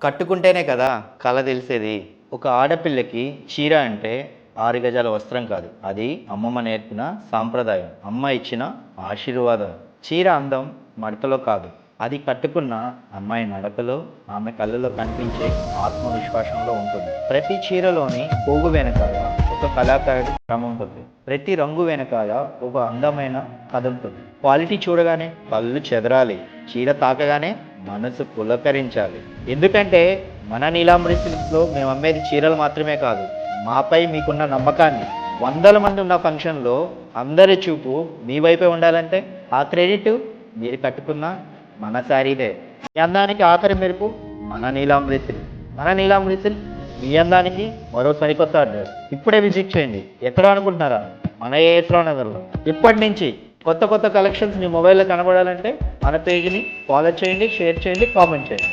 కట్టుకుంటేనే కదా కళ తెలిసేది. ఒక ఆడపిల్లకి చీర అంటే 6 గజాల వస్త్రం కాదు. అది అమ్మమ్మ నేర్పిన సాంప్రదాయం. అమ్మ ఇచ్చిన ఆశీర్వాదం. చీర అందం మడతలో కాదు. అది కట్టుకున్న అమ్మాయి నడకలో, ఆమె కళ్ళలో కనిపించే ఆత్మవిశ్వాసంలో ఉంటుంది. ప్రతి చీరలోని పోగు వెనకాల ఒక కళాకారుడి శ్రమ ఉంటుంది. ప్రతి రంగు వెనకాల ఒక అందమైన కథ ఉంటుంది. క్వాలిటీ చూడగానే కళ్ళు చెదరాలి. చీర తాకగానే మనసు పులకరించాలి. ఎందుకంటే మన నీలాంబరి సిల్క్స్లో మేము అమ్మేది చీరలు మాత్రమే కాదు, మాపై మీకున్న నమ్మకాన్ని. వందల మంది ఉన్న ఫంక్షన్లో అందరి చూపు మీ వైపే ఉండాలంటే ఆ క్రెడిట్ మీరు కట్టుకున్న మన శారీదే. మీ అందానికి ఆఖరి మెరుపు మన నీలాంబరి సిల్క్. మన నీలాంబరి సిల్క్ మీ అందానికి మరో సరికొత్త అడ్రస్. ఇప్పుడే విజిట్ చేయండి. ఎక్కడ అనుకుంటున్నారా? మన ఏఎస్రావు నగర్లో. ఇప్పటి నుంచి కొత్త కొత్త కలెక్షన్స్ మీ మొబైల్లో కనబడాలంటే మన పేజ్ని ఫాలో చేయండి, షేర్ చేయండి, కామెంట్ చేయండి.